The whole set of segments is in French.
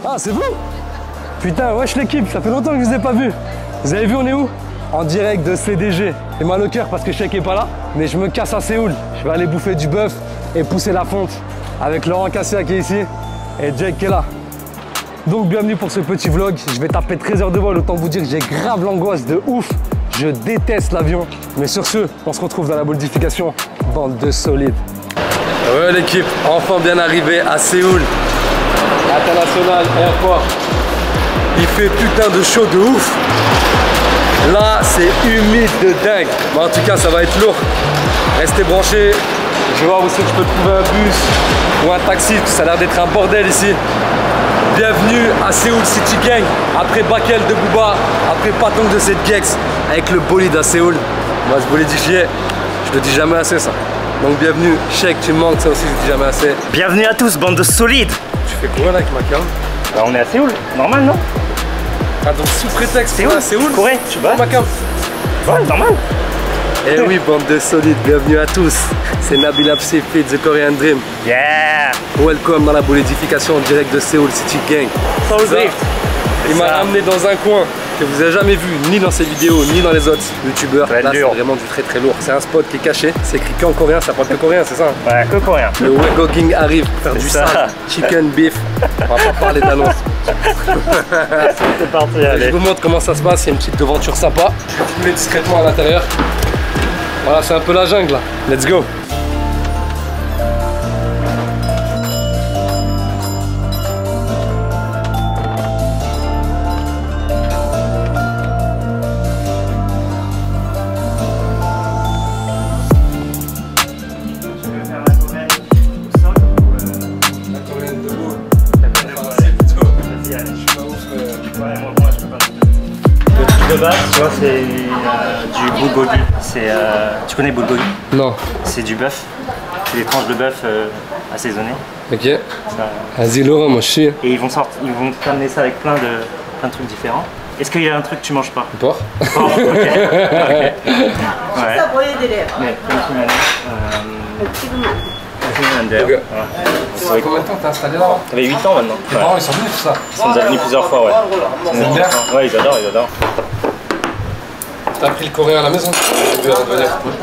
Ah, c'est vous? Putain, wesh l'équipe, ça fait longtemps que je vous ai pas vu. Vous avez vu, on est où? En direct de CDG. J'ai mal au cœur parce que Sheik est pas là, mais je me casse à Séoul. Je vais aller bouffer du bœuf et pousser la fonte avec Laurent Cassia qui est ici et Jake qui est là. Donc bienvenue pour ce petit vlog. Je vais taper 13 heures de vol, autant vous dire que j'ai grave l'angoisse de ouf. Je déteste l'avion. Mais sur ce, on se retrouve dans la bolidification. Bande de solides. Ouais l'équipe, enfin bien arrivé à Séoul. International Airport. Il fait putain de chaud de ouf. Là, c'est humide de dingue. Mais en tout cas, ça va être lourd. Restez branchés. Je vais voir où c'est que je peux trouver un bus ou un taxi. Ça a l'air d'être un bordel ici. Bienvenue à Séoul City Gang. Après Bakel de Booba, après Patong de cette Gex, avec le bolide à Séoul. Moi, je bolidifiais. Je le dis jamais assez, ça. Donc, bienvenue. Sheik, tu me manques, ça aussi, je le dis jamais assez. Bienvenue à tous, bande de solides. Tu fais quoi là avec ma cam? Bah, on est à Séoul, normal, non? Ah, donc sous prétexte, Séoul, Corée, tu vas? Ma cam. Ouais, normal. Eh oui, bande de solides, bienvenue à tous. C'est Nabil Absi, The Korean Dream. Yeah. Welcome dans la bolidification en direct de Séoul City Gang. Soul Drift. Il m'a ramené dans un coin que vous n'avez jamais vu, ni dans ses vidéos, ni dans les autres youtubeurs. Là, c'est vraiment du très très lourd. C'est un spot qui est caché, c'est écrit qu'en coréen, ça parle que coréen, c'est ça? Ouais, que coréen. Le Wegoking arrive pour faire du sale, chicken, beef. On va pas parler d'annonce. C'est parti, allez. Je vous montre comment ça se passe, il y a une petite devanture sympa. Je vais filmer discrètement à l'intérieur. Voilà, c'est un peu la jungle là. Let's go. De base, tu vois, c'est du bulgogi. Tu connais bulgogi? Non. C'est du bœuf. C'est des tranches de bœuf assaisonnées. Ok. Vas-y Laurent, moi je suis. Et ils vont t'amener ça avec plein de trucs différents. Est-ce qu'il y a un truc que tu manges pas? Porc. Oh, ok. Ouais. Mais comme tu m'as dit. Ça fait combien de temps que t'es installé là? Ça fait 8 ans maintenant. Tes parents ils sont venus tout ça? Ils sont déjà venus plusieurs fois, ouais. Ils aiment bien? Ouais, ils adorent, ils adorent. T'as appris le coréen à la maison?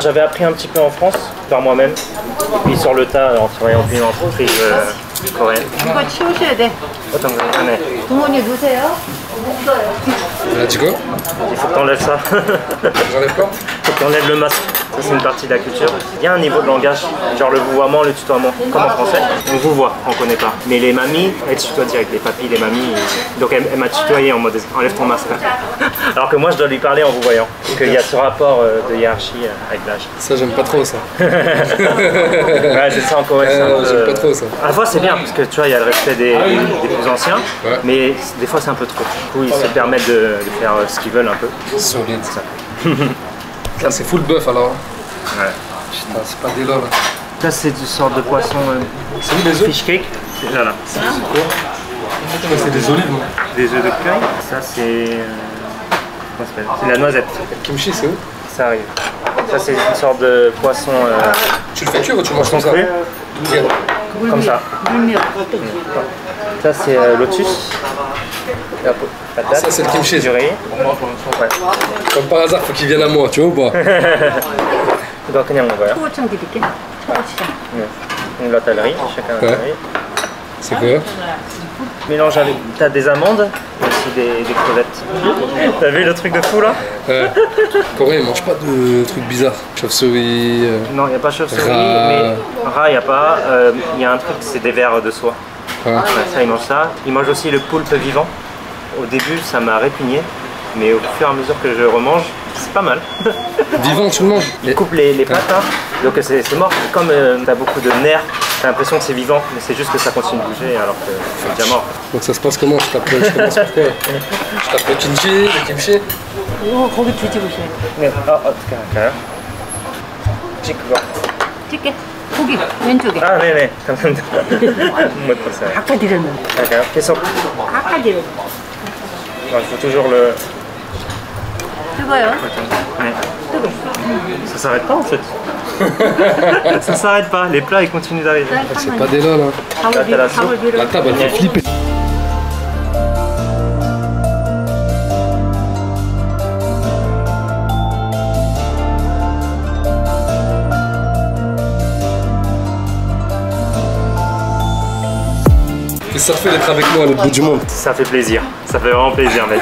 J'avais appris un petit peu en France, par moi-même. Et puis sur le tas, en travaillant dans une entreprise coréenne. 이거 치우셔야 돼. Attends, ouais. 부모님 누세요? Là tu quoi? Il faut que t'enlèves ça. J'enlève quoi? Faut que t'enlèves le masque. Ça, c'est une partie de la culture. Il y a un niveau de langage, genre le vouvoiement, le tutoiement, comme en français. On vouvoie, on connaît pas. Mais les mamies, elles tutoient direct, les papis, les mamies. Donc elle m'a tutoyé en mode enlève ton masque. Alors que moi je dois lui parler en vouvoyant. Donc il y a ce rapport de hiérarchie avec l'âge. Ça j'aime pas trop ça. Ouais, c'est ça en Corée. J'aime pas trop ça. À la fois c'est bien parce que tu vois, il y a le respect des plus anciens, ouais. Mais des fois c'est un peu trop. Du coup ils se permettent de faire ce qu'ils veulent un peu. Solide ça. Là c'est full bœuf alors. Ouais. Putain, c'est pas des lol. Là c'est une sorte de poisson. C'est où les œufs? Fish cake. Là là. C'est quoi? C'est des olives moi. Des œufs de curry. Ça c'est. Comment ça s'appelle? C'est la noisette. Kimchi c'est où? Ça arrive. Ça c'est une sorte de poisson. Tu le fais cuire ou tu manges comme ça? Comme ça. Ça c'est lotus. Patate. Ça c'est le kimchi. Du riz. Ouais. Comme par hasard, faut qu'il vienne à moi, tu vois ou pas? 이거 그냥 먹어요. 초고추장 드릴게. 초고추장. Là t'as le riz, chacun a le riz. C'est quoi? Mélange avec. T'as des amandes et aussi des crevettes. T'as vu le truc de fou là? Ouais. Corée, ils mangent pas de trucs bizarres. Chauve-souris. Non, il n'y a pas chauve-souris, Rat. mais rat, il n'y a pas. Il y a un truc, c'est des vers de soie. Ouais. Ouais, ça, ils mangent ça. Ils mangent aussi le poulpe vivant. Au début, ça m'a répugné, mais au fur et à mesure que je remange, c'est pas mal. Vivant, tu le manges? Ils coupent les pattes, hein. Donc c'est mort. Comme t'as beaucoup de nerfs, t'as l'impression que c'est vivant, mais c'est juste que ça continue de bouger alors que c'est déjà mort. Donc ça se passe comment? Je commence par quoi? Je tape le kimchi, 이거 고기 뒤집으셔야 돼. 네, 어떻게 할까요? 찍고. 찍게. 고기 왼쪽에. 아, 네네. 감사합니다. 못 봤어요. 아까디를 넣어. 할까요? 계속. 아까디를. Il faut toujours le. 뜨거요. 네. 뜨거. Ça s'arrête pas en fait. Ça s'arrête pas, les plats ils continuent d'arriver. C'est pas des lol, hein. Là, t'as la soupe. La table, elle fait flipper. Qu'est-ce que ça te fait d'être avec moi à l'autre bout du monde? Ça fait plaisir, ça fait vraiment plaisir mec.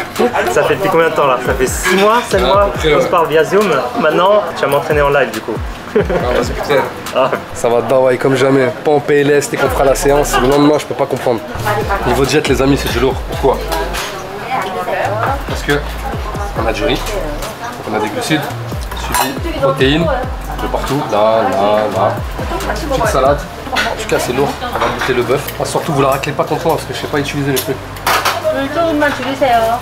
Ça fait depuis combien de temps là? Ça fait 6 mois, 7 mois qu'on se parle via Zoom. Maintenant, tu vas m'entraîner en live du coup. Ça va te dawaï comme jamais. Pas en PLS dès qu'on fera la séance. Le lendemain, je peux pas comprendre. Niveau jet, les amis, c'est du lourd. Pourquoi? Parce que on a du riz, on a des glucides, suivi protéines de partout, là. Petite salade. En tout cas, c'est lourd. On va goûter le bœuf. Ah, surtout, vous la raclez pas contre moi parce que je sais pas utiliser les trucs. 조금만 줄이세요.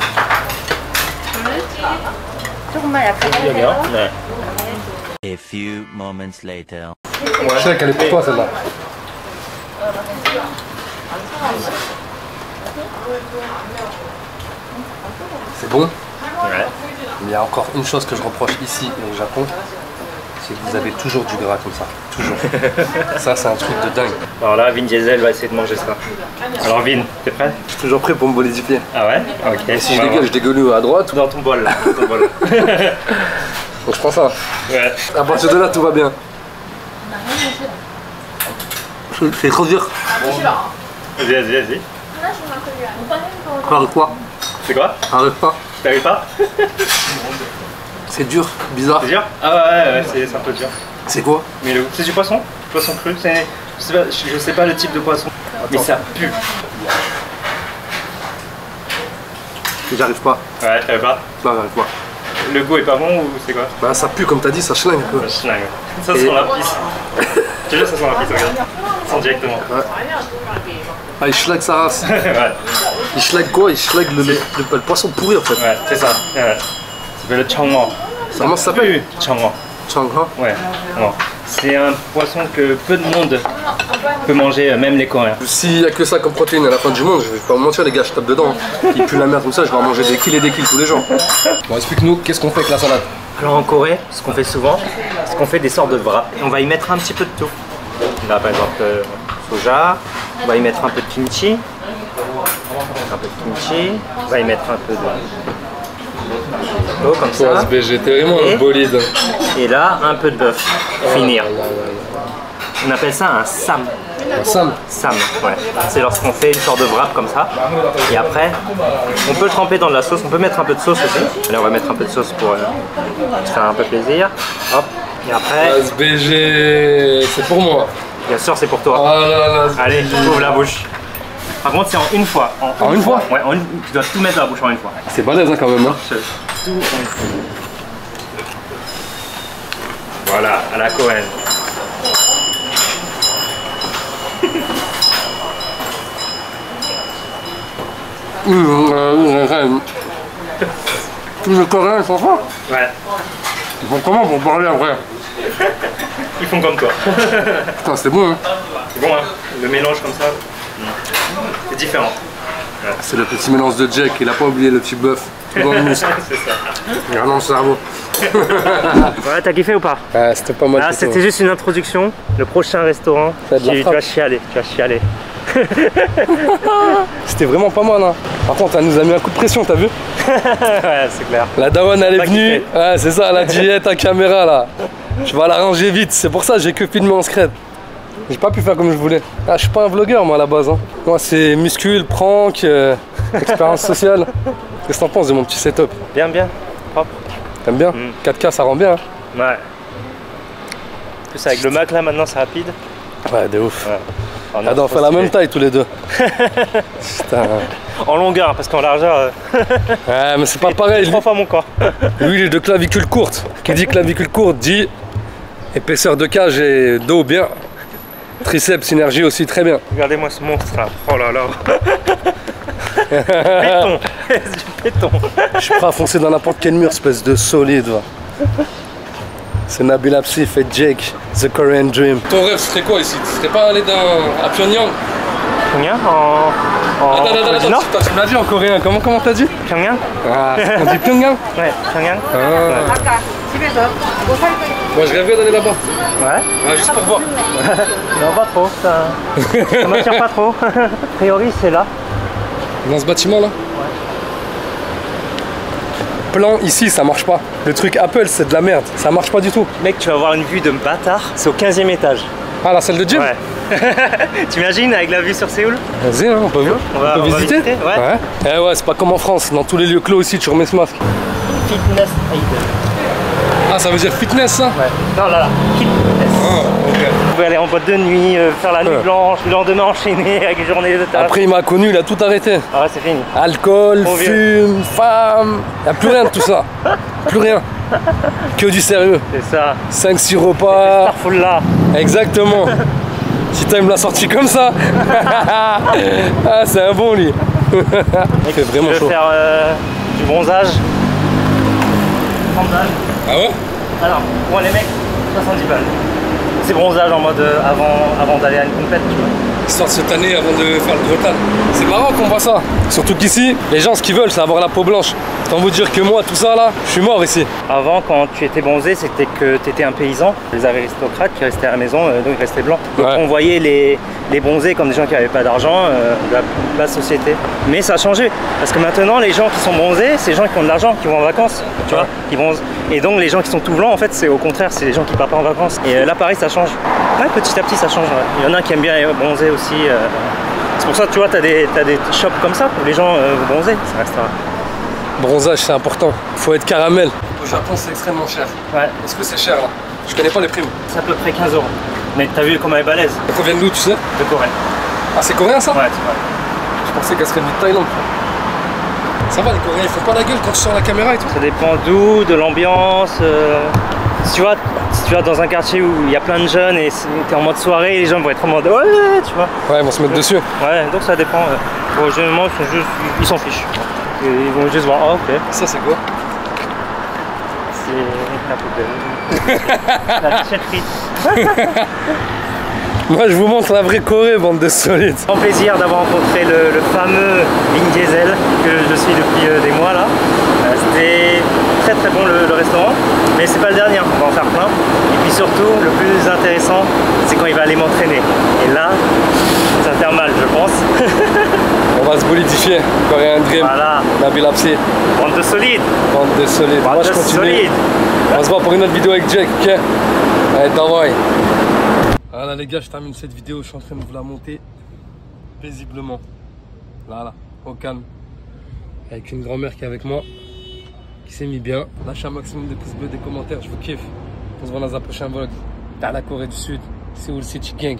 조금만 약하게 하세요. 네. A few moments later. Je sais qu'elle est pour toi celle-là. C'est bon. Ouais. Mais il y a encore une chose que je reproche ici et au Japon, c'est que vous avez toujours du gras comme ça. Toujours. Ça, c'est un truc de dingue. Alors là, Vin Diesel va essayer de manger ça. Alors Vin, t'es prêt? Je suis toujours prêt pour me bolidifier. Ah ouais? Ok. Et si je dégueule à droite, Dans ton bol là. Dans ton bol. donc je prends ça. Ouais. À partir de là, tout va bien. C'est trop dur. Vas-y. Arrête quoi? C'est quoi? Arrête pas. T'arrives pas? C'est dur, bizarre. C'est dur? Ah ouais, c'est un peu dur. C'est quoi? Mais c'est du poisson? Poisson cru? Je sais pas le type de poisson. Mais ça pue. J'arrive pas. Ouais, t'arrives pas? Non, j'arrive pas. Le goût est pas bon ou c'est quoi? Bah ça pue comme t'as dit, ça schlingue un peu. Schlingue. Ça sent la pisse. Je te jure, ça sent la pisse, regarde. Ça sent directement. Ouais. Ah, il schlag sa race. Ouais, Il schlag quoi? Il schlag le poisson pourri en fait. ouais, c'est ça. Ouais. Ça s'appelle le changmo. Comment ça s'appelle? Changmo. Changha. Ouais. Non. C'est un poisson que peu de monde peut manger, même les Coréens. S'il y a que ça comme protéine à la fin du monde, je vais pas vous mentir les gars, je tape dedans. Il pue la merde comme ça, je vais en manger des kills et des kills tous les jours. Bon, explique-nous, qu'est-ce qu'on fait avec la salade? Alors en Corée, ce qu'on fait souvent, c'est qu'on fait des sortes de wraps. On va y mettre un petit peu de tout. Là par exemple, soja, on va y mettre un peu de kimchi. On va y mettre un peu de comme ça. SBG, t'es vraiment un bolide. Et là, un peu de bœuf. Finir. On appelle ça un sam. Un sam. Sam, ouais. C'est lorsqu'on fait une sorte de wrap comme ça. Et après, on peut tremper dans de la sauce. On peut mettre un peu de sauce aussi. Allez, on va mettre un peu de sauce pour se faire un peu plaisir. Hop. Et après, SBG, c'est pour moi. bien sûr, c'est pour toi. Oh là là. Allez, ouvre la bouche. Par contre, c'est en une fois. En une fois? Ouais, tu dois tout mettre dans la bouche en une fois. C'est balèze hein, quand même. Hein. Tout en une fois. Voilà, à la Cohen. Tous les Coréens ils sont forts. Ouais, Ils font comment pour parler après? ils font comme toi. Putain, c'est bon hein. C'est bon, hein, le mélange comme ça, c'est différent. C'est le petit mélange de Jack, il a pas oublié le petit bœuf. Tout dans le muscle. C'est ça. Il a dans le cerveau. Ouais, t'as kiffé ou pas? Ouais, c'était pas mal. Ah, c'était juste une introduction. Le prochain restaurant, Fais de la tu frappe. vas chialer, tu vas chialer. C'était vraiment pas mal hein. Par contre, elle nous a mis un coup de pression, t'as vu? Ouais, c'est clair. La daronne elle est Pas venue. kiffé. Ouais, c'est ça, la diète à caméra là. Je vais l'arranger vite, c'est pour ça que j'ai que filmé en scred. J'ai pas pu faire comme je voulais. Ah, je suis pas un vlogueur moi à la base. Hein. Moi c'est muscule, prank, expérience sociale. Qu'est-ce que t'en penses de mon petit setup? Bien, bien, propre. T'aimes bien? 4K ça rend bien. Hein. Ouais. En plus, avec le Mac là maintenant, c'est rapide. Ouais, de ouf. Ouais. Oh non, Ah, on c'est fait la stylé. même taille tous les deux. Putain. En longueur, parce qu'en largeur, Ouais, mais c'est pas pareil. Lui, 3 fois mon corps. lui, il est de clavicule courte. Qui dit clavicule courte dit épaisseur de cage et dos bien. Triceps, synergie aussi très bien. Regardez-moi ce monstre là. Oh là là. Béton. C'est du béton. Je suis prêt à foncer dans n'importe quel mur, espèce de solide. Va. C'est Nabil Absif et Jake, The Korean Dream. Ton rêve serait quoi ici? Tu serais pas allé à Pyongyang? Combien en Corée du Nord? Tu m'as dit en coréen, comment t'as dit? Pyongyang? Ah, on dit Pyongyang? Ouais, Pyongyang. Ah. 아까 집에서 뭐 살 거 Moi je rêverais d'aller là-bas. Ouais. Juste pour voir. Non, pas trop, ça m'attire pas trop. A priori, c'est là. Dans ce bâtiment là. Plan ici, ça marche pas. Le truc Apple, c'est de la merde. Ça marche pas du tout. Mec, tu vas avoir une vue de bâtard. C'est au 15e étage. Ah, la salle de gym? Ouais. T'imagines avec la vue sur Séoul? Vas-y, hein, on peut visiter. Ouais. Eh ouais, c'est pas comme en France. Dans tous les lieux clos ici, tu remets ce masque. Fitness aid. Ah, ça veut dire fitness ça? Ouais. Non, là. Fitness. Ah, ok. Vous pouvez aller en boîte de nuit, faire la nuit blanche, le lendemain enchaîner avec une journée de taf. Après, il m'a connu, il a tout arrêté. Ah ouais, c'est fini. Alcool, Bon fume, femme. Y a plus rien de tout ça. Plus rien. Que du sérieux. C'est ça. 5-6 repas. Starful là. Exactement. Tita me l'a sorti comme ça. Ah, c'est un bon lui. Il fait vraiment chaud. Je vais faire du bronzage. 30 balles. Ah ouais? Alors, pour les mecs, 70 balles. C'est bronzage en mode avant d'aller à une compète, tu vois. Histoire de se tanner avant de faire le gros tan. C'est marrant qu'on voit ça. Surtout qu'ici, les gens, ce qu'ils veulent, c'est avoir la peau blanche. Tant vous dire que moi, tout ça là, je suis mort ici. Avant, quand tu étais bronzé, c'était que tu étais un paysan. Les aristocrates qui restaient à la maison, donc ils restaient blancs. Donc Ouais. on voyait les bronzés comme des gens qui n'avaient pas d'argent de la basse société. Mais ça a changé. Parce que maintenant, les gens qui sont bronzés, c'est les gens qui ont de l'argent, qui vont en vacances. Tu vois, qui bronzent. Et donc les gens qui sont tout blancs, en fait, c'est au contraire, c'est les gens qui partent pas en vacances. Et là, pareil, ça change. Ouais, petit à petit, ça change. Ouais. Il y en a qui aiment bien bronzer aussi. C'est pour ça que tu vois, t'as des shops comme ça où les gens vont bronzer. Ça restera. Bronzage, c'est important. Faut être caramel. Au Japon, c'est extrêmement cher. Ouais. Est-ce que c'est cher là? Je connais pas les prix. C'est à peu près 15 €. Mais t'as vu comment elle est balèze? Ça provient d'où, tu sais? De Corée. Ah, c'est coréen ça? Ouais, c'est vrai. Je pensais qu'elle serait de Thaïlande. Ça va, les Coréens, ils font pas la gueule quand tu sors la caméra et tout? Ça dépend d'où, de l'ambiance. Si tu vas dans un quartier où il y a plein de jeunes et t'es en mode soirée, les gens vont être en mode ouais, tu vois. Ouais, ils vont se mettre dessus. Ouais, donc ça dépend. Bon, généralement, ils s'en fichent. Et ils vont juste voir, ah ok, Ça, c'est quoi? c'est la poubelle. La déchetterie. Moi, je vous montre la vraie Corée, bande de solides. Grand plaisir d'avoir rencontré le fameux Vin Diesel que je suis depuis des mois là. C'était très très bon le restaurant, mais c'est pas le dernier, on va en faire plein. Et puis surtout, le plus intéressant, c'est quand il va aller m'entraîner. Et là, ça va faire mal, je pense. On va se bolidifier. Coréen Dream. Voilà, Nabil Apsi. bande de solides. Bande de solides. Moi, je de continue. solides. On se voit pour une autre vidéo avec Jake, ok? Allez, t'envoie. Voilà les gars, je termine cette vidéo, je suis en train de vous la monter paisiblement. Là, au calme. Avec une grand-mère qui est avec moi, qui s'est mis bien. Lâchez un maximum de pouces bleus, des commentaires, je vous kiffe. On se voit dans un prochain vlog. Dans la Corée du Sud, Seoul City Gang.